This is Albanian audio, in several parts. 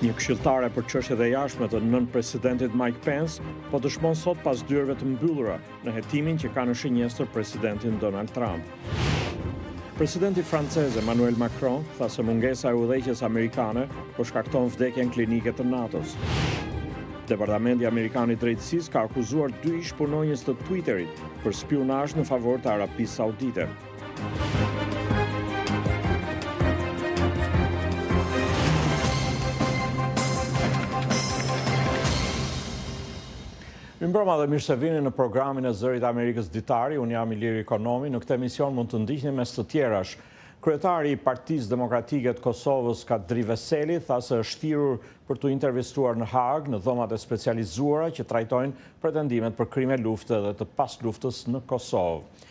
Një këshilltare për çështjet e jashtme të nën presidentit Mike Pence po dëshmon sot pas dyerve të mbyllura në hetimin që ka në shënjestër presidentin Donald Trump. Presidenti francez Emmanuel Macron tha se mungesa e udhëheqjes amerikane po shkakton vdekjen klinike të NATO-s. Departamenti Amerikan i Drejtësisë ka akuzuar 2 ish punonjës të Twitterit për spionazh në favor të Arabisë Saudite. Mirëmbrëma dhe mirë se vini në programin e Zërit Amerikës Ditari. Unë jam Ilir Ekonomi. Në këtë emision mund të ndiqni mes të tjerash. Kryetari i Partisë Demokratike të Kosovës, Kadri Veseli, tha se është thirrur për të intervistuar në Hag në dhomat e specializuara që trajtojnë pretendimet për krime lufte dhe të pasluftës në Kosovë.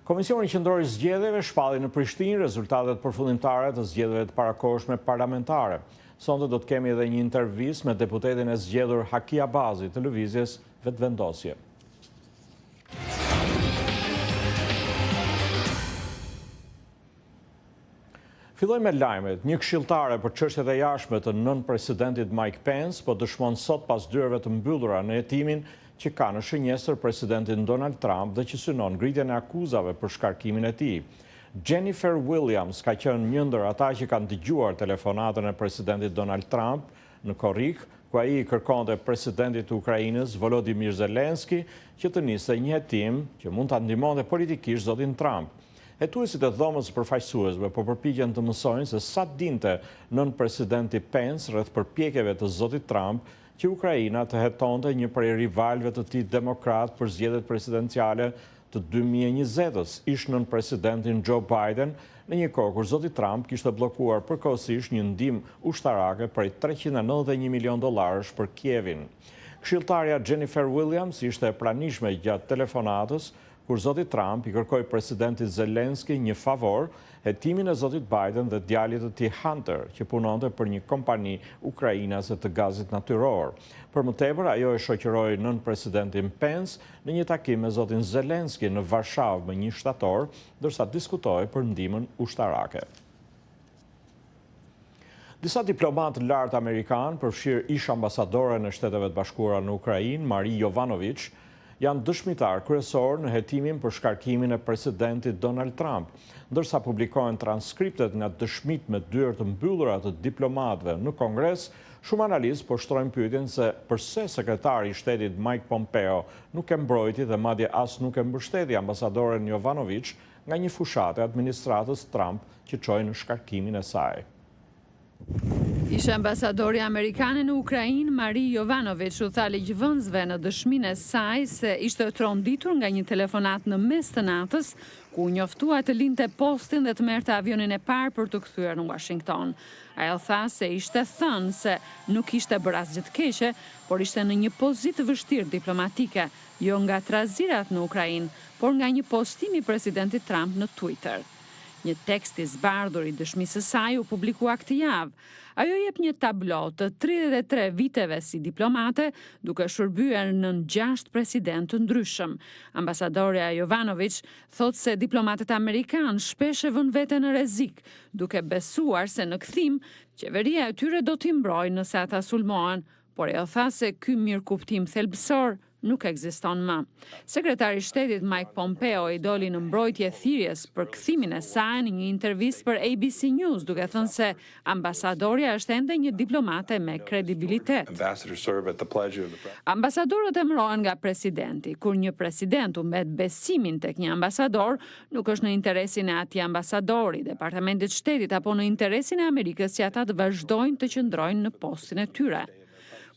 Komisioni Qendror i Zgjedhjeve shpalli në Prishtinë rezultatet përfundimtare të zgjedhjeve të parakohshme parlamentare. Sonte do të kemi edhe një intervistë me deputetin e zgjedhur Hakia Bazi të lëvizjes Vetëvendosje. Filloj me lajmet. Një këshilltare për çështjet e jashtme të nën presidentit Mike Pence po dëshmon sot pas dyerve të mbyllura në hetimin që ka në shënjestër presidentin Donald Trump dhe që synon ngritjen e akuzave për shkarkimin e tij. Jennifer Williams ka qenë një ndër ata që kanë dëgjuar telefonatën e presidentit Donald Trump në korrik, ku ai i kërkonte presidentit të Ukrainës Volodymyr Zelensky që të nisë një hetim që mund ta ndihmonte politikisht zotin Trump. Hetuesit e dhomës përfaqësuesve po përpiqen të mësojnë se sa dinte nën presidenti Pence rreth përpjekjeve të zotit Trump që Ukraina të hetonte një prej rivalëve të tij demokrat për zgjedhjet presidenciale të 2020-s, ish nën presidentin Joe Biden në një kohë kur zoti Trump kishte bllokuar përkohësisht një ndihmë ushtarake prej $391 milion për Kievin. Këshilltarja Jennifer Williams ishte e pranishme gjatë telefonatës kur zoti Trump i kërkoi presidentit Zelensky një favor, hetimin e zotit Biden dhe djalit të tij Hunter, që punonte për një kompani ukrainase të gazit natyror. Për më tepër, ajo e shoqëroi nën presidentin Pence në një takim me zotin Zelensky në Varshavë më 1 shtator, ndërsa diskutoi për ndihmën ushtarake. Disa diplomatë lartë amerikanë, përfshirë ish ambasadoren e Shteteve të Bashkuara në Ukrainë, Marie Jovanović, janë dëshmitar kryesor në hetimin për shkarkimin e presidentit Donald Trump, ndërsa publikohen transkriptet nga dëshmitë me dyert të mbyllura të diplomatëve në Kongres. Shumë analistë po shtrojnë pyetjen se pse sekretari i shtetit Mike Pompeo nuk e mbrojti dhe madje as nuk e mbështeti ambasadoren Jovanović nga një fushatë e administratës Trump që çoi në shkarkimin e saj. Ishte ambasadori amerikane në Ukrainë, Marie Jovanović, u tha ligjvënësve në dëshminë e saj se ishte tronditur nga një telefonat në mes të natës, ku njoftua të linte postin dhe të merrte avionin e parë për të kthyer në Washington. Ajo tha se ishte thënë se nuk ishte bërë asgjë të keqe, por ishte në një pozitë vështirë diplomatike, jo nga trazirat në Ukrainë, por nga një postim i presidentit Trump në Twitter. Një tekst i zbardhur i dëshmisë së saj u publikua këtë javë. Ajo jep një tablo të 33 viteve si diplomate, duke shërbyer nën 6 presidentë të ndryshëm. Ambasadorja Jovanović thot se diplomatët amerikanë shpesh e vënë veten në rrezik, duke besuar se në kthim qeveria e tyre do t'i mbrojë nëse ata sulmohen, por ajo tha se ky mirëkuptim thelbësor nuk ekziston më. Sekretari i Shtetit Mike Pompeo i doli në mbrojtje thirrjes për kthimin e saj në një intervistë për ABC News, duke thënë se ambasadorja është ende një diplomate me kredibilitet. Ambasadorët emërohen nga presidenti. Kur një president u mbet besimin tek një ambasador, nuk është në interesin e atij ambasadori, Departamentit të Shtetit apo në interesin e Amerikës që ata të vazhdojnë të qëndrojnë në postin e tyre.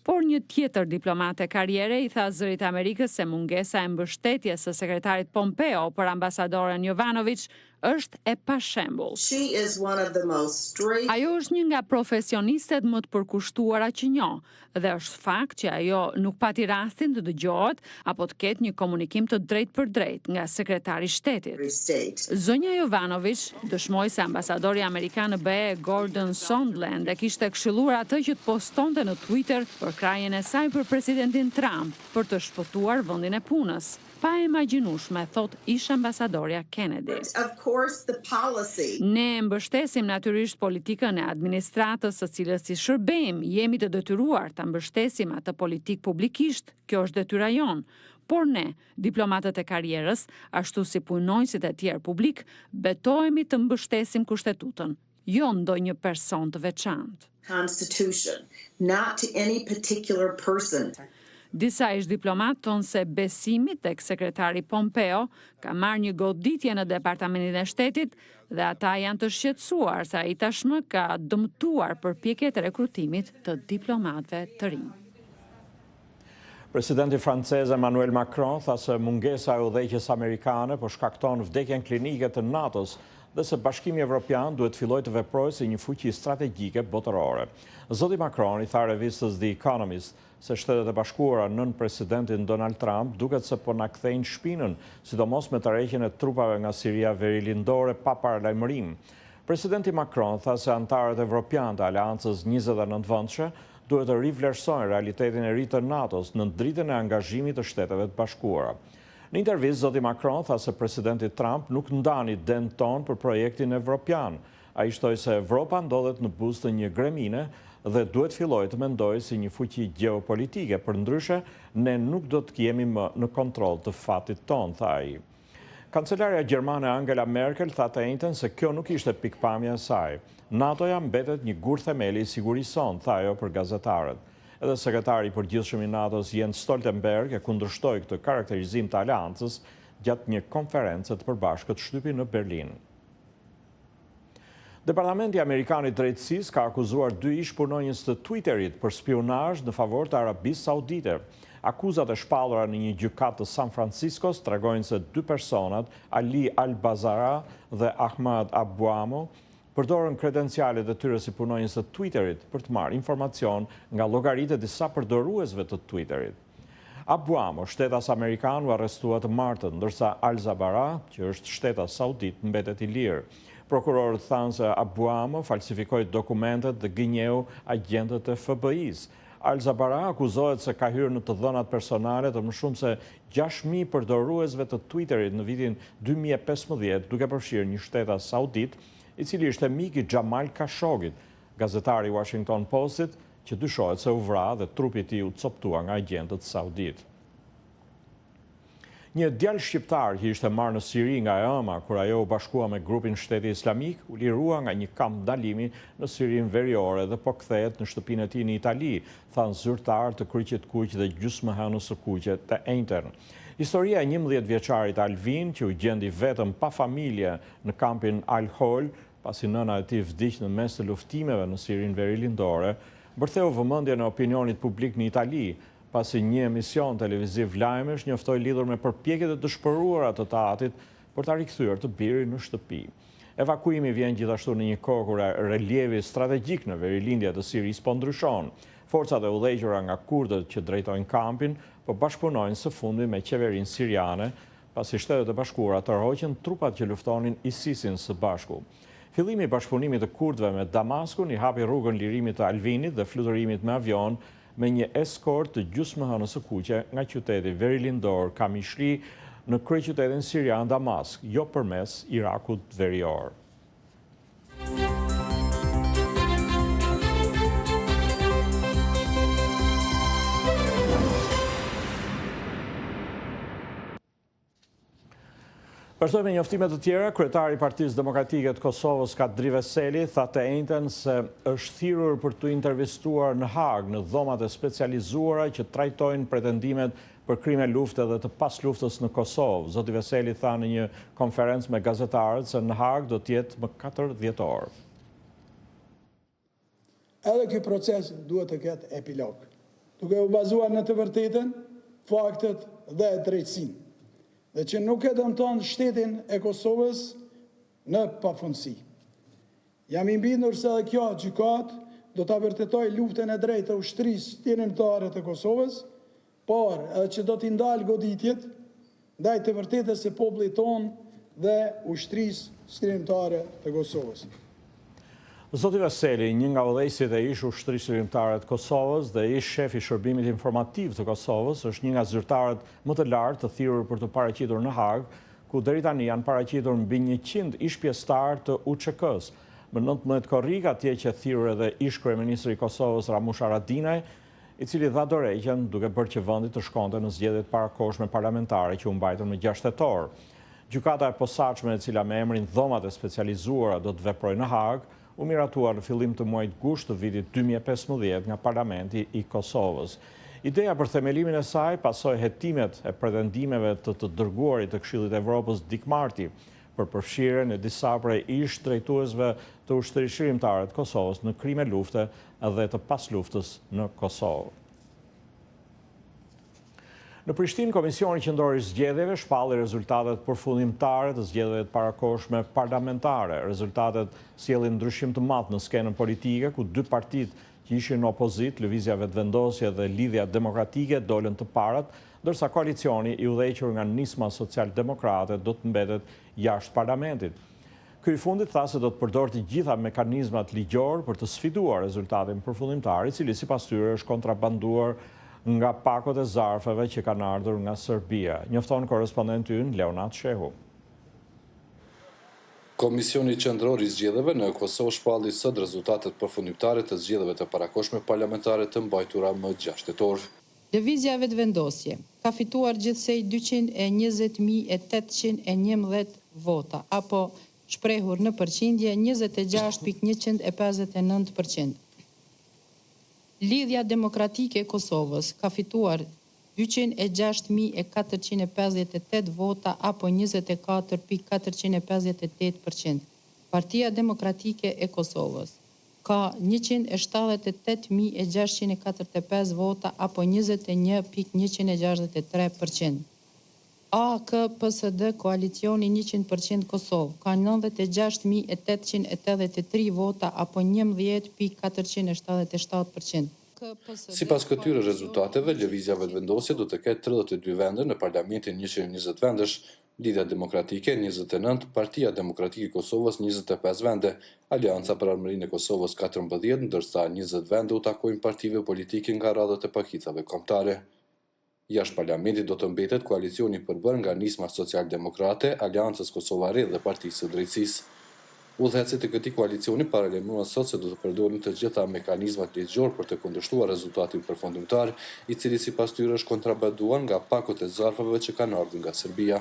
Por një tjetër diplomate karriere i tha Zërit Amerikës se mungesa e mbështetjes së sekretarit Pompeo për ambasadoren Jovanović është e pashembull. Ajo është një nga profesionistet më të përkushtuara që njoh, dhe është fakt që ajo nuk pati rastin të dëgjohet apo të ketë një komunikim të drejtë për drejtë nga sekretari i shtetit. Zonja Jovanović dëshmoi se ambasadori amerikan në BE Gordon Sondland e kishte këshilluar atë që të postonte në Twitter për krahjen e saj për presidentin Trump për të shpëtuar vendin e punës. pa imagjinueshme, thot ish ambasadorja Kennedy. Ne mbështesim natyrisht politikën e administratës së cilës si shërbejmë, jemi të detyruar ta mbështesim atë politikë publikisht, kjo është detyra jonë. Por ne, diplomatët e karrierës, ashtu si punonjësit e tjerë publik, betohemi të mbështesim kushtetutën, jo ndonjë person të veçantë. Constitution, not to any particular person. Disa ish diplomat thonë se besimi tek sekretari Pompeo ka marrë një goditje në Departamentin e Shtetit dhe ata janë të shqetësuar se ai tashmë ka dëmtuar përpjekjet e rekrutimit të diplomatëve të rinj. Presidenti francez Emmanuel Macron tha se mungesa e udhëheqjes amerikane po shkakton vdekjen klinike të NATO-s dhe se Bashkimi Evropian duhet filloj të veprojë si një fuqi strategjike botërore. Zoti Macron i tha revistës The Economist se Shtetet e Bashkuara nën presidentin Donald Trump duket se po na kthejnë shpinën, sidomos me tërheqjen e trupave nga Siria verilindore pa paralajmërim. Presidenti Macron tha se antarët evropian të Aleancës 29 duhet të rivlerësojnë realitetin e ri të NATO-s në dritën e angazhimit të Shteteve të Bashkuara. Në intervistë, zoti Macron tha se presidenti Trump nuk ndani den ton për projektin evropian. Ai shtoi se Evropa ndodhet në buzë të një gremine dhe duhet fillojë të mendojë si një fuqi gjeopolitike, përndryshe ne nuk do të jemi më në kontroll të fatit ton, tha ai. Kancelarja gjermane Angela Merkel tha të njëjtën se kjo nuk ishte pikpamja e saj. NATO-ja mbetet një gur themeli i sigurisë sonë, tha ajo për gazetarët. Edhe sekretari i përgjithshëm i NATO-s Jens Stoltenberg e kundërshtoi këtë karakterizim të aleancës gjatë një konference të përbashkët shtypi në Berlin. Departamenti Amerikan i Drejtësisë ka akuzuar 2 ish punonjës të Twitterit për spionazh në favor të Arabisë Saudite. Akuzat e shpallura në një gjykatë të San Franciscos tregojnë se 2 personat, Ali Al-Bazara dhe Ahmad Abuamo, përdorën kredencialet e tyre si punonjës të Twitterit për të marrë informacion nga llogaritë e disa përdoruesve të Twitterit. Abuamo, shtetas amerikan, u arrestua të martën, ndërsa Al-Zabara, që është shtetas saudit, mbetet i lirë. Prokurorët thanë se Abuamo falsifikoi dokumentet dhe gënjeu agjentët e FBI-s. Al-Zabara akuzohet se ka hyrë në të dhënat personale të më shumë se 6.000 përdoruesve të Twitterit në vitin 2015, duke përfshirë një shtetas saudit, i cili ishte mik i Jamal Khashoggit, gazetari Washington Postit, që dyshohet se u vra dhe trupi i tij u coptua nga agjentët saudit. Një djalë shqiptar që ishte marrë në Siri nga ëma kur ajo u bashkua me grupin Shteti Islamik, u lirua nga një kamp ndalimi në Sirinë Veriore dhe po kthehet në shtëpinë e tij në Itali, thanë zyrtar të kryqit kuq dhe gjysmëhënës së kuqe të Ejtën. Historia e 11 vjeçarit Alvin, që u gjendi vetëm pa familje në kampin Al-Hol, pasi nëna e tij vdiq në mes të luftimeve në Sirinë Verilindore, bërtheu vëmendjen e opinionit publik në Itali, pasi një emision televiziv lajmesh njoftoi lidhur me përpjekjet e dëshpëruara të Tahatit për ta rikthyer të birin në shtëpi. Evakuimi vjen gjithashtu në një kohë kur relievi strategjik në verilindje të Sirisë po ndryshon. Forcat e udhëhequra nga kurdët që drejtojnë kampin po bashkëpunojnë së fundi me qeverinë siriane, pasi Shtetet e Bashkuara tërhoqën trupat që luftonin ISIS-in së bashku. Fillimi i bashkëpunimit të kurdëve me Damaskun i hapi rrugën lirimit të Alvinit dhe fluturimit me avion me një eskort të gjysmëhënës së kuqe nga qyteti verilindor Kamishli në kryeqytetin sirian Damask, jo përmes Irakut verior. Vazhdojmë me njoftimet të tjera. Kryetari i Partisë Demokratike të Kosovës, Kadri Veseli, tha të njëjtën se është thirrur për të intervistuar në Hag në dhomat e specializuara që trajtojnë pretendimet për krime lufte dhe të pasluftës në Kosovë. Zoti Veseli tha në një konferencë me gazetarët se në Hag do të jetë më 4 dhjetor. Edhe ky proces duhet të ketë epilog, duke u bazuar në të vërtetën, faktet dhe drejtësinë, dhe që nuk e dëmton shtetin e Kosovës në pafundësi. Jam i bindur se edhe kjo gjykatë do ta vërtetoj luftën e drejtë të ushtrisë tjetërore të Kosovës, por edhe që do t'i ndalë goditjet ndaj të vërtetës së popullit tonë dhe ushtrisë tjetërore të Kosovës. Zoti Veseli, një nga udhëheqësit e ish ushtrisë lirimtare të Kosovës dhe ish shefi i shërbimit informativ të Kosovës, është një nga zyrtarët më të lartë të thirrur për të paraqitur në Hag, ku deri tani janë paraqitur mbi 100 ish pjesëtar të UÇK-s. Më 19 korrik, atje që thirrur edhe ish kryeministri i Kosovës Ramush Haradinaj, i cili dha dorëheqjen duke bërë që vendi të shkonte në zgjedhjet parakohshme parlamentare që u mbajtën më 6 tetor. Gjykata e posaçme, e cila me emrin Dhomat e Specializuara do të veprojë në Hag, u miratua në fillim të muajit gusht të vitit 2015 nga Parlamenti i Kosovës. Ideja për themelimin e saj pasoi hetimet e pretendimeve të dërguarit të Këshillit të Evropës Dick Marty për përfshirjen e disa prej ish drejtuesve të ushtrisë lirimtare të Kosovës në krime lufte edhe të pasluftës në Kosovë. Në Prishtinë, Komisioni Qendror i Zgjedhjeve shpalli rezultatet përfundimtare të zgjedhjeve parakohshme parlamentare. Rezultatet sjellin ndryshim të madh në skenën politike, ku dy partitë që ishin në opozit, Lëvizja Vetëvendosje dhe Lidhja Demokratike, dolën të parat, ndërsa koalicioni i udhëhequr nga Nisma Social-Demokrate do të mbetet jashtë parlamentit. Ky i fundit tha se do të përdorë të gjitha mekanizmat ligjor për të sfiduar rezultatin përfundimtar, i cili sipas tyre është kontrabanduar nga pakot e zarfeve që kanë ardhur nga Serbia. Njofton korrespondenti ynë Leonat Shehu. Komisioni Qendror i Zgjedhjeve në Kosovë shpalli sot rezultatet përfundimtare të zgjedhjeve të parakohshme parlamentare të mbajtura më 6 tetor. Lëvizja Vetëvendosje ka fituar gjithsej 220.811 vota, apo shprehur në përqindje 26.159%. Lidhja Demokratike e Kosovës ka fituar 206.458 vota, apo 24.458%. Partia Demokratike e Kosovës ka 178.645 vota, apo 21.163%. AKPSD Koalicioni 100% Kosovë ka 96.883 vota, apo 11.477%. Sipas këtyre rezultateve, Lëvizja Vetëvendosje do të ketë 32 vende në parlamentin 120 vendesh, Lidhja Demokratike 29, Partia Demokratike e Kosovës 25 vende, Alianca për Armërinë e Kosovës 14, ndërsa 20 vende u takojnë partive politike nga radhët e pakicave kombëtare. Jashtë parlamentit do të mbetet koalicioni përbërë nga Nisma Social-Demokrate, Aliancës Kosovare dhe Partisë së Drejtësisë. Udhëheqësit e këtij koalicioni paralajmëruan sot se do të përdorin të gjitha mekanizmat ligjor për të kundërshtuar rezultatin përfundimtar, i cili sipas tyre është kontrabanduar nga pakot e zarfave që kanë ardhur nga Serbia.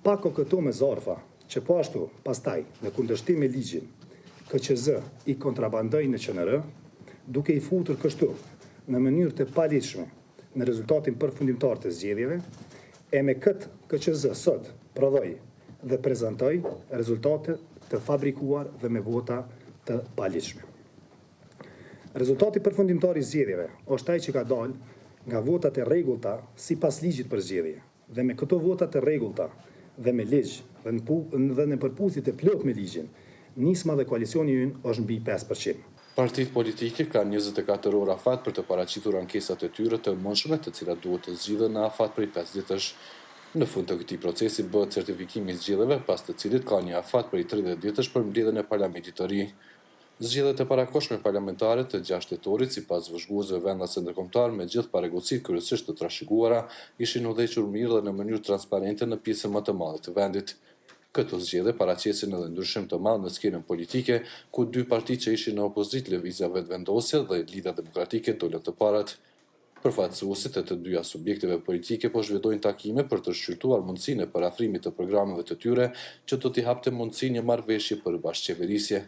Pako këto me zarfa, që po ashtu pastaj në kundërshtim me ligjin, KQZ i kontrabandoi në QNR, duke i futur kështu në mënyrë të paligjshme në rezultatin përfundimtar të zgjedhjeve, e me këtë KQZ sot prodhoi dhe prezantoi rezultate të fabrikuar dhe me vota të paligjshme. Rezultati përfundimtar i zgjedhjeve është ai që ka dalë nga votat e rregullta sipas ligjit për zgjedhje, dhe me këto votat e rregullta dhe me ligj dhe në përputhje të plot me ligjin, Nisma dhe koalicioni ynë është mbi 5%. Partitë politike kanë 24 orë afat për të paraqitur ankesat e tyre të mëndshme, të cilat duhet të zgjidhen në afat prej 5 ditësh. Në fund të këtij procesi bëhet certifikimi i zgjedhjeve, pas të cilit ka një afat prej 30 ditësh për mbledhjen e parlamentit të ri. Zgjedhjet e parakohshme parlamentare të 6 tetorit, sipas vëzhguesve vendase ndërkombëtar, me gjithë parregullsitë kryesisht të trashëguara, ishin udhëhequr mirë dhe në mënyrë transparente në pjesën më të madhe të vendit. Këto zgjedhje paraqesin edhe ndryshim të madh në skenën politike, ku dy parti që ishin në opozit, Lëvizja Vetëvendosje dhe Lidhja Demokratike, dolën të parat. Përfaqësuesit e të dyja subjekteve politike po zhvillojnë takime për të shqyrtuar mundësinë e parafrimit të programeve të tyre, që do t'i hapte mundësi një marrëveshje për bashkëqeverisje.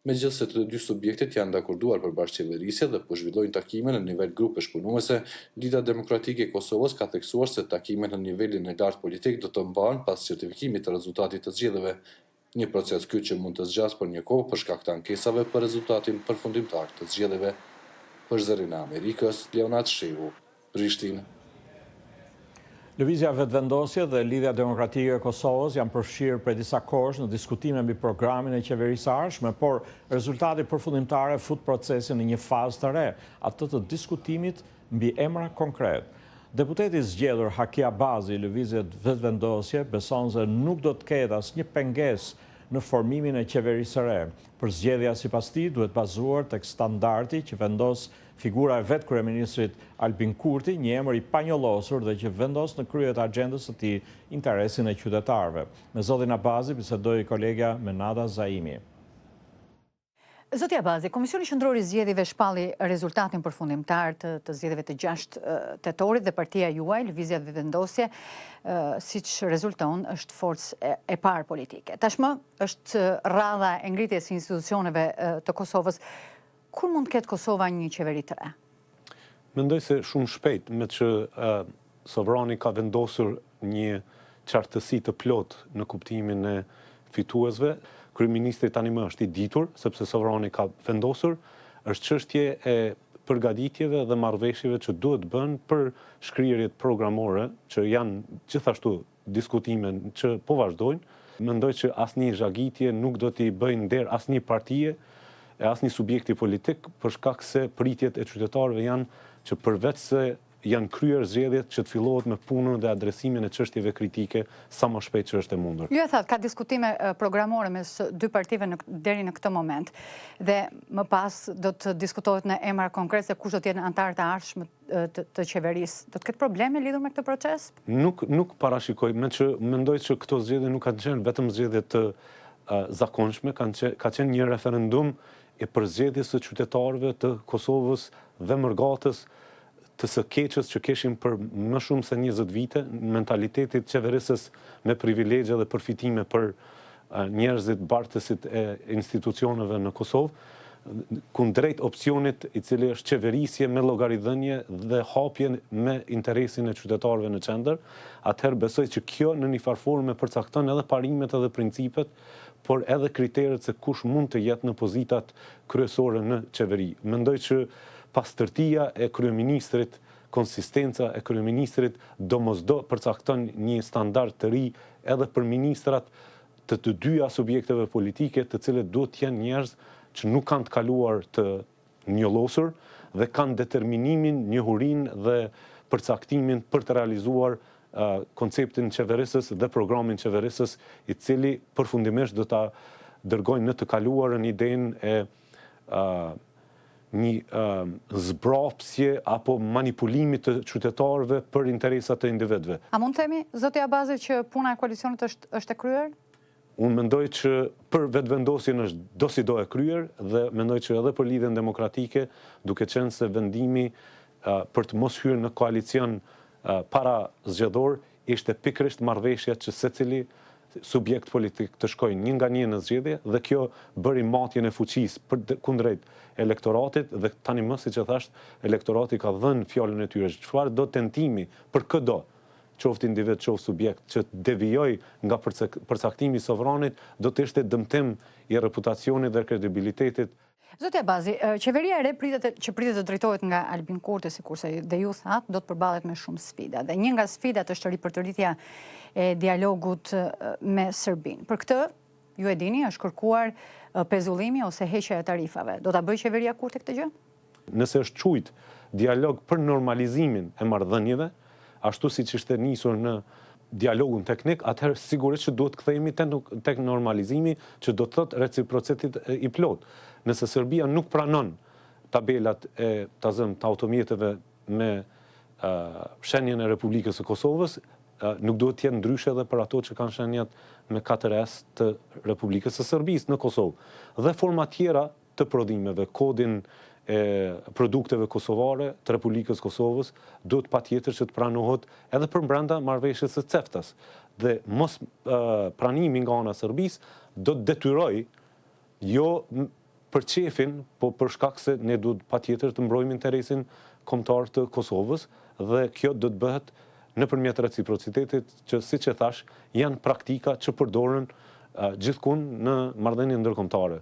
Megjithëse të dy subjektet janë dakorduar për bashkëqeverisje dhe po zhvillojnë takime në nivel grupesh punuese, Lidhja Demokratike e Kosovës ka theksuar se takimet në nivelin e lartë politik do të mbahen pas certifikimit të rezultatit të zgjedhjeve. Një proces ky që mund të zgjasë për një kohë për shkak të ankesave për rezultatin përfundimtar të zgjedhjeve. Për Zërin e Amerikës, Leonat Shehu, Prishtinë. Lëvizja Vetëvendosje dhe Lidhja Demokratike e Kosovës janë përfshirë prej disa kohësh në diskutime mbi programin e qeverisë së ardhshme, por rezultati përfundimtar fut procesin në një fazë të re, atë të diskutimit mbi emra konkret. Deputeti zgjedhur Hakia Bazi i Lëvizjes Vetëvendosje beson se nuk do të ketë asnjë pengesë në formimin e qeverisë së re. Përzgjedhja sipas tij duhet bazuar tek standardi që vendos figura e vetë kryeministrit Albin Kurti, një emër i panjollosur dhe që vendos në krye të agjendës së tij interesin e qytetarëve. Me zotin Abazi bisedoi kolegja Menada Zaimi. Zoti Abazi, Komisioni Qendror i Zgjedhjeve shpalli rezultatin përfundimtar të zgjedhjeve të 6 tetorit dhe partia juaj, Lëvizja Vendosje, siç rezulton, është forcë e parë politike. Tashmë është radha e ngritjes së institucioneve të Kosovës. Kur mund të ketë Kosova një qeveri të re? Mendoj se shumë shpejt, me që sovrani ka vendosur një qartësi të plot në kuptimin e fituesve. Kryeministri tani më është i ditur, sepse sovrani ka vendosur, është çështje e përgatitjeve dhe marrëveshjeve që duhet bën për shkrirjet programore, që janë gjithashtu diskutime që po vazhdojnë. Mendoj që asnjë zhagitje nuk do t'i bëjnë nder asnjë partie e asnjë subjekti politik, për shkak se pritjet e qytetarëve janë që përveç se janë kryer zgjedhjet që të fillohet me punën dhe adresimin e çështjeve kritike sa më shpejt që është e mundur. Ju e thatë, ka diskutime programore mes dy partive deri në këtë moment dhe më pas do të diskutohet në emra konkret se kush do të jenë anëtarët e ardhshëm të qeverisë. Do të ketë probleme lidhur me këtë proces? Nuk parashikoj, me që mendoj që këto zgjedhje nuk kanë qenë vetëm zgjedhje të zakonshme, ka qenë një referendum e përzgjedhjes së qytetarëve të Kosovës dhe Mërgatës, të së keqës që keshim për më shumë se 20 vite, mentalitetit qeverisës me privilegje dhe përfitime për njerëzit bartësit e institucioneve në Kosovë, kundrejt opcionit i cili është qeverisje me llogaridhënie dhe hapje me interesin e qytetarëve në qendër. Atëherë besoj që kjo në një farë forme përcakton edhe parimet edhe principet, por edhe kriteret se kush mund të jetë në pozitat kryesore në qeveri. Mendoj që pastërtia e kryeministrit, konsistenca e kryeministrit domosdo përcakton një standard të ri edhe për ministrat të dyja subjekteve politike, të cilët duhet të jenë njerëz që nuk kanë të kaluar të njollosur dhe kanë determinimin, njohurinë dhe përcaktimin për të realizuar konceptin qeverisës dhe programin qeverisës, i cili përfundimisht do ta dërgojnë në të kaluarën idenë e një zbrapsje apo manipulimit të qytetarëve për interesat të individëve. A mund të themi, zoti Abazi, që puna e koalicionit është e kryer? Unë mendoj që për vetëvendosjen është do si do e kryer dhe mendoj që edhe për lidhjen demokratike, duke qenë se vendimi për të mos hyrë në koalicion para zgjedhor ishte pikërisht marrëveshja që secili subjekt politik të shkojnë një nga një në zgjedhje dhe kjo bëri matjen e fuqisë kundrejt elektoratit dhe tani më siç e thash, elektorati ka dhënë fjalën e tyre. Çfarë do tentimi për këdo, qoftë individ, qoftë subjekt, që devijoj nga përcaktimi i sovranit, do të ishte dëmtim i reputacionit dhe kredibilitetit. Zoti Abazi, qeveria e re që pritet të drejtohet nga Albin Kurti, sikurse dhe ju thatë, do të përballet me shumë sfida. Dhe një nga sfidat është ripërtëritja e dialogut me Serbinë. Për këtë, ju e dini, është kërkuar pezullimi ose heqja e tarifave. Do ta bëjë qeveria Kurti këtë gjë? Nëse është quajt dialog për normalizimin e marrëdhënieve, ashtu siç ishte nisur në dialogun teknik, atëherë sigurisht që duhet kthehemi tek normalizimi, që do të thotë reciprocitet i plot. Nëse Serbia nuk pranon tabelat e të automjeteve me shenjën e Republikës së Kosovës, nuk duhet të jetë ndryshe edhe për ato që kanë shenjat me 4S të Republikës së Serbisë në Kosovë. Dhe forma tjera të prodhimeve, kodin e produkteve kosovare të Republikës Kosovës duhet patjetër që të pranohet edhe për brenda marrëveshjes së CEFTA-s. Dhe mos pranimi nga ana e Serbisë do të detyroj jo për qefin, po për shkak se ne duhet patjetër të mbrojmë interesin kombëtar të Kosovës dhe kjo do të bëhet nëpërmjet reciprocitetit që siç e thash janë praktika që përdoren gjithkund në marrëdhënie ndërkombëtare.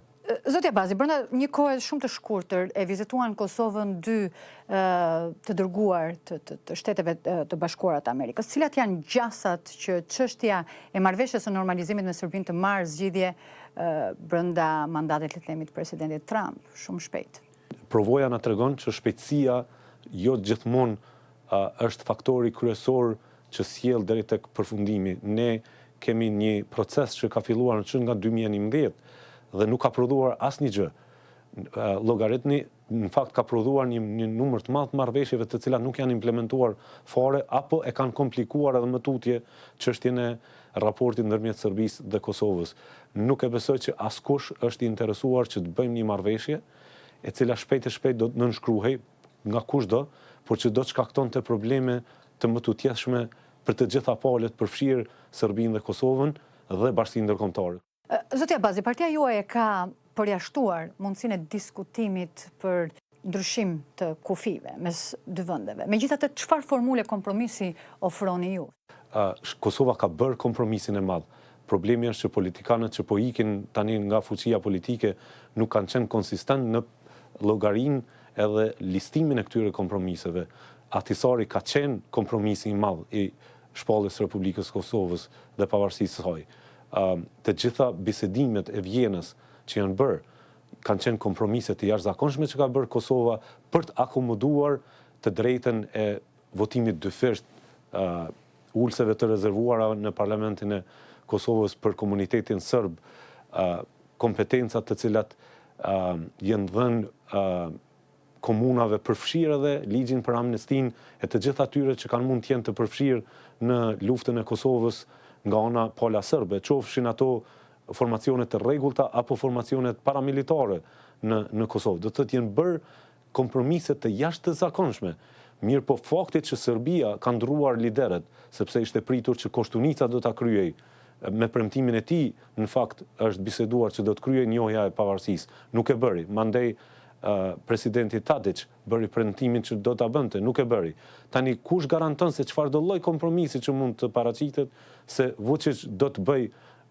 Zoti Abazi, brenda një kohe shumë të shkurtër e vizituan Kosovën dy të dërguar të Shteteve të Bashkuara të Amerikës. Cilat janë gjasat që çështja e marrëveshjes së normalizimit me Serbinë të marrë zgjidhje brenda mandatit le të themi të presidentit Trump shumë shpejt? Provoja na tregon që shpejtësia jo gjithmonë është faktori kryesor që sjell deri tek përfundimi. Ne kemi një proces që ka filluar që nga 2011 dhe nuk ka prodhuar asnjë gjë. Llogaritni në fakt ka prodhuar një numër të madh marrëveshjeve të cilat nuk janë implementuar fare apo e kanë komplikuar edhe më tutje çështjen e raportit ndërmjet Serbisë dhe Kosovës. Nuk e besoj që askush është i interesuar që të bëjmë një marrëveshje e cila shpejt e shpejt do të nënshkruhej nga kushdo, por që do të shkaktonte probleme të mëtutjeshme për të gjitha palët, përfshirë Serbinë dhe Kosovën dhe Bashkinë Ndërkombëtare. Zotja Bazi, partia juaj e ka përjashtuar mundësinë e diskutimit për ndryshim të kufive mes dy vendeve. Megjithatë, çfarë formule kompromisi ofroni ju? Kosova ka bërë kompromisin e madh. Problemi është që politikanët që po ikin tani nga fuqia politike nuk kanë qenë konsistent në llogarinë edhe listimin e këtyre kompromiseve. Ahtisaari ka qenë kompromisi i madh i shpalljes Republikës Kosovës dhe pavarësisë së saj. Të gjitha bisedimet e Vjenës që janë bërë kanë qenë kompromise të jashtëzakonshme që ka bërë Kosova për të akomoduar të drejtën e votimit dyfisht ulseve të rezervuara në parlamentin e Kosovës për komunitetin serb, kompetencat të cilat janë dhënë komunave përfshirë edhe ligjin për amnestin e të gjitha atyre që kanë mund të jenë të përfshirë në luftën e Kosovës nga ana pala serbe, qofshin ato formacionet të rregullta apo formacionet paramilitare në Kosovë. Do të jenë bërë kompromise të jashtëzakonshme. Mirë po fakti që Serbia ka ndruar lideret, sepse ishte pritur që Koshtunica do ta kryej, me premtimin e tij, në fakt është biseduar që do të kryej njohja e pavarësisë. Nuk e bëri. Mandej presidenti Tadić bëri premtimin që do ta bënte, nuk e bëri. Tani kush garanton se çfarë do lloj kompromisi që mund të paraqitet se Vučić do të bëj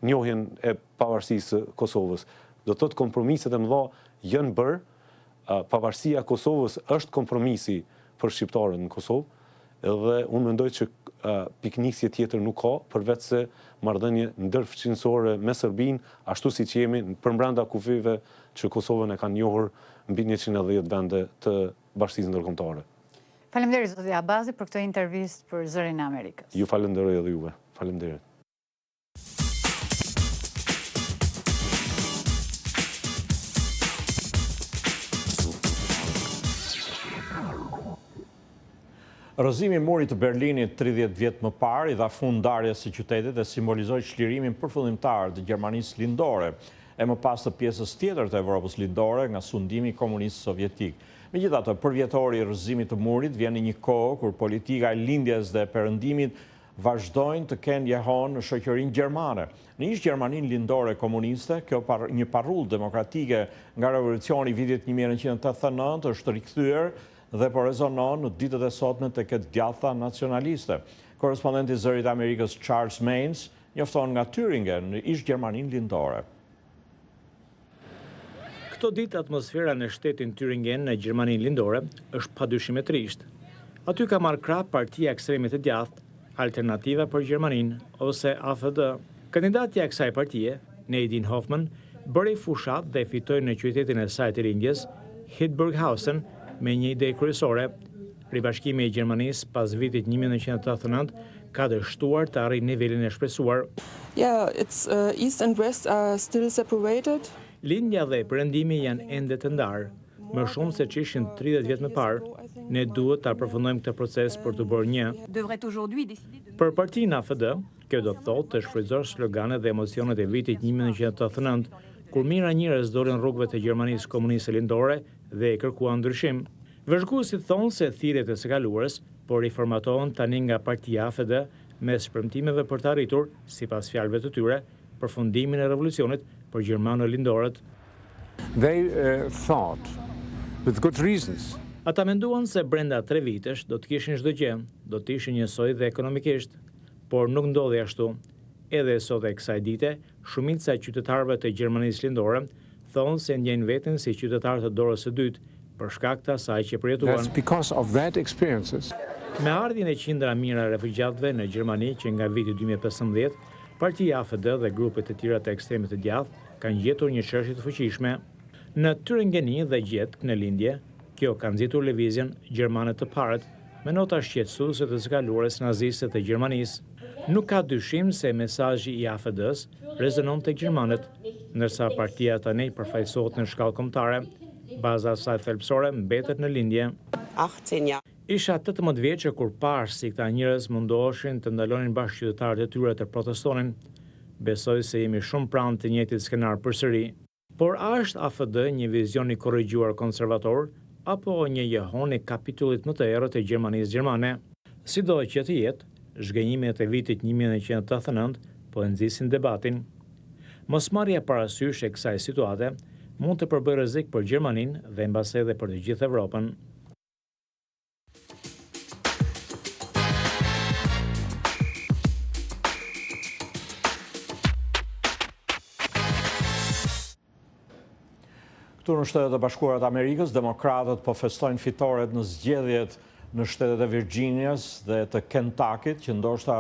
njohjen e pavarësisë së Kosovës. Do të thotë kompromiset e mëdha janë bërë, pavarësia e Kosovës është kompromisi për shqiptarët në Kosovë, edhe unë mendoj që piknisje tjetër nuk ka, përveç se marrëdhënie ndërfqinësore me Serbinë, ashtu siç jemi përbrenda kufive që Kosovën e kanë njohur mbi 110 vende të Bashkisë Ndërkombëtare. Faleminderit zotja Bazi për këtë intervistë për Zërin e Amerikës. Ju falenderoj edhe juve. Faleminderit. Rrëzimi i murit të Berlinit 30 vjet më parë i dha fund ndarjes së qytetit dhe simbolizoi çlirimin përfundimtar të Gjermanisë lindore e më pas të pjesës tjetër të Evropës lindore nga sundimi komunist sovjetik. Megjithatë, përvjetori i rrëzimit të murit vjen në një kohë kur politika e lindjes dhe perëndimit vazhdojnë të kenë jehon në shoqërinë gjermane. Në ish Gjermaninë lindore komuniste, kjo një parrull demokratike nga revolucioni i vitit 1989 është rikthyer dhe po rezonon në ditët e sotme të këtë djatha nacionaliste. Korespondenti Zërit Amerikës Charles Mains njofton nga Thüringen në ish Gjermaninë lindore. Këto ditë atmosfera në shtetin Thüringen në Gjermaninë lindore është padyshim e trisht. Aty ka marrë krah partia ekstremit të djathtë, Alternativa për Gjermaninë ose AFD. Kandidatja e kësaj partie, Nadine Hoffmann, bëri fushat dhe fitoi në qytetin e saj të rindjes, Hildburghausen, me një ide kryesore. Ribashkimi i Gjermanisë pas vitit 1989 ka dështuar të arrijë nivelin e shpresuar. Yeah, it's East and West are still separated. Lindja dhe perëndimi janë ende të ndarë. Më shumë se që ishin 30 vjet më parë, ne duhet ta përfundojmë këtë proces për të bërë një. Për partinë AFD, kjo do të thotë të shfrytëzosh sloganet dhe emocionet e vitit 1989, kur mijëra njerëz dolën rrugëve të Gjermanisë komuniste lindore dhe e kërkuan ndryshim. Vëzhguesit thonë se thirrjet e së kaluarës po riformatohen tani nga partia AFD me shpërmtimeve për të arritur, sipas fjalëve të tyre, përfundimin e revolucionit për gjermano-lindorët. They thought, with good reasons, ata menduan se brenda 3 vitesh do të kishin çdo gjë, do të ishin njësoj dhe ekonomikisht, por nuk ndodhi ashtu. Edhe sot e kësaj dite, shumica e qytetarëve të Gjermanisë lindore thonë se ndjejnë veten si qytetarë të dorës së dytë për shkak të asaj që përjetuan. that's because of that experiences. Me ardhjen e qindra mijëra refugjatëve në Gjermani që nga viti 2015, partia AFD dhe grupet e tjera të ekstremit të djathtë kanë gjetur një çështje të fuqishme. Në Thüringeni dhe Gjetk në lindje, kjo ka nxitur lëvizjen Gjermane të parët me nota shqetësuese të së kaluarës naziste të Gjermanisë. Nuk ka dyshim se mesazhi i AFD-s rezonon tek gjermanët, ndërsa partia e tani përfaqësohet në shkallë kombëtare, baza e saj thelbësore mbetet në lindje. Isha 18 vjeçë kur pash si këta njerëz mundoheshin të ndalonin bashkëqytetarët e tyre të protestonin. Besoj se jemi shumë pranë të njëjtit skenar përsëri. Por a është AFD një vizion i korrigjuar konservator apo një jehon i kapitullit më të errët të Gjermanisë gjermane? Sido që të jetë, zhgënjimet e vitit 1989 po e nxisin debatin. Mosmarrja parasysh e kësaj situate mund të përbëjë rrezik për Gjermaninë dhe mbase edhe për të gjithë Evropën. Këtu në Shtetet e Bashkuara të Amerikës, demokratët po festojnë fitoret në zgjedhjet në shtetet e Virginias dhe të Kentuckit, që ndoshta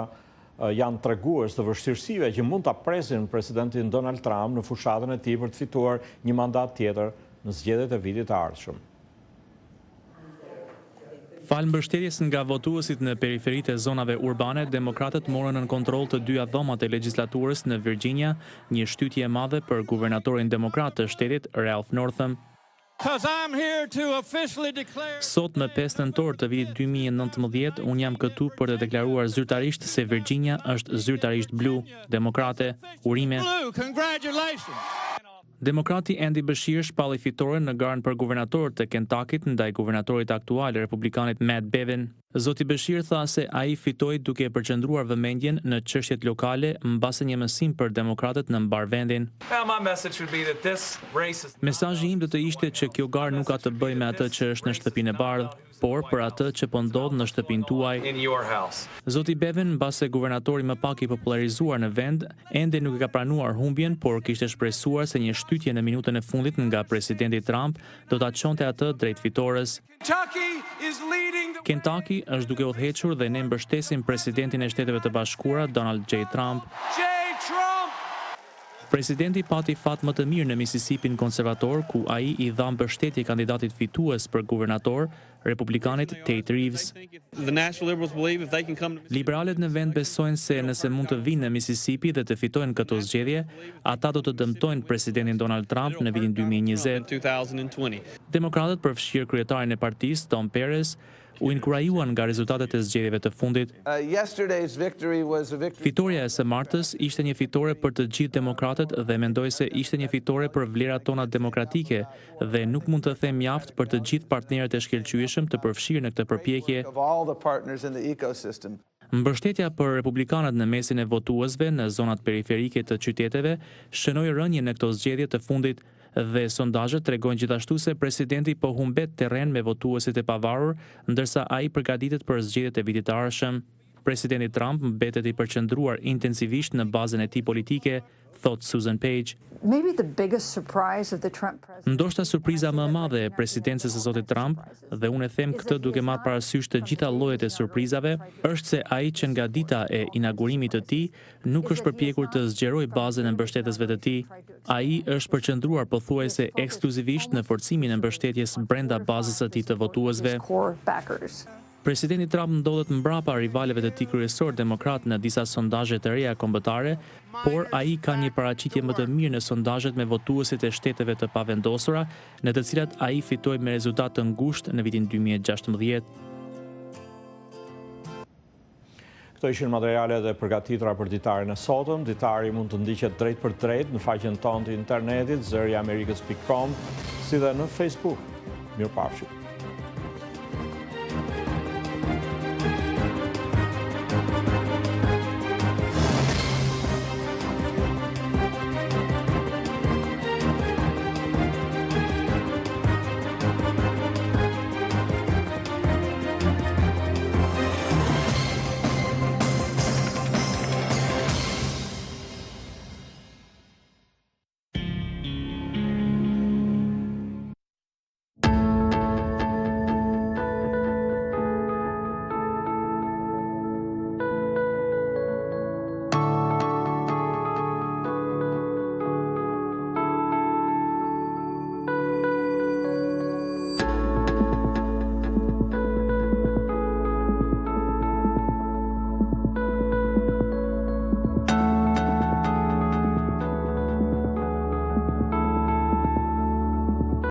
janë tregues të vështirësive që mund ta presin presidentin Donald Trump në fushatën e tij për të fituar një mandat tjetër në zgjedhjet e vitit të ardhshëm. Falë mbështetjes nga votuesit në periferitë e zonave urbane, demokratët morën në kontroll të dyja dhomat e legjislaturës në Virginia, një shtytje e madhe për guvernatorin demokrat të shtetit, Ralph Northam. Sot më 5 nëntor të vitit 2019, unë jam këtu për të deklaruar zyrtarisht se Virginia është zyrtarisht blu, demokrate, urime. Demokrati Andy Beshear shpalli fitoren në garën për guvernator të Kentuckit ndaj guvernatorit aktual republikanit Matt Bevin. Zoti Beshear tha se ai fitoi duke përqendruar vëmendjen në çështjet lokale mbase një mësim për demokratët në mbar vendin. Mesazhi im do të ishte që kjo garë nuk ka të bëjë me atë që është në shtëpinë e bardhë, por për atë që po ndodh në shtëpinë tuaj. Zoti Bevin, mbase guvernatori më pak i popularizuar në vend, ende nuk e ka pranuar humbjen, por kishte shpresuar se një shtytje në minutën e fundit nga presidenti Trump do ta çonte atë drejt fitores. Kentucky është duke udhëhequr dhe ne mbështesim presidentin e Shteteve të Bashkuara Donald J. Trump. Presidenti pati fat më të mirë në Mississipin konservator, ku ai i dha mbështetje kandidatit fitues për guvernator, republikanit Tate Reeves. Liberalet në vend besojnë se nëse mund të vinë në Mississippi dhe të fitojnë këto zgjedhje, ata do të dëmtojnë presidentin Donald Trump në vitin 2020. Demokratët përfshirë kryetarin e partisë, Tom Perez, u inkurajuan nga rezultatet e zgjedhjeve të fundit. Fitoria e së martës ishte një fitore për të gjithë demokratët dhe mendoj se ishte një fitore për vlerat tona demokratike dhe nuk mund të them mjaft për të gjithë partnerët e shkëlqyeshëm të përfshirë në këtë përpjekje. Mbështetja për republikanët në mesin e votuesve në zonat periferike të qyteteve shënoi rënje në këto zgjedhje të fundit dhe sondazhet tregojnë gjithashtu se presidenti po humbet terren me votuesit e pavarur, ndërsa ai përgatitet për zgjedhjet e vitit të ardhshëm. Presidenti Trump mbetet i përqendruar intensivisht në bazën e tij politike, thot Susan Page. Ndoshta surpriza më e madhe e presidencës së zotit Trump, dhe unë e them këtë duke marrë parasysh të gjitha llojet e surprizave, është se ai që nga dita e inaugurimit të tij nuk është përpjekur të zgjerojë bazën e mbështetësve të tij. Ai është përqendruar pothuajse ekskluzivisht në forcimin e mbështetjes brenda bazës së tij të votuesve. Presidenti Trump ndodhet mbrapa rivaleve të tij kryesor demokrat në disa sondazhe të reja kombëtare, por ai ka një paraqitje më të mirë në sondazhet me votuesit e shteteve të pavendosura, në të cilat ai fitoi me rezultat të ngushtë në vitin 2016. Këto ishin materialet e përgatitra për ditarin e sotëm. Ditari mund të ndiqet drejt për drejt në faqen tonë të internetit, zëriamerikës.com, si dhe në Facebook. Mirupafshim.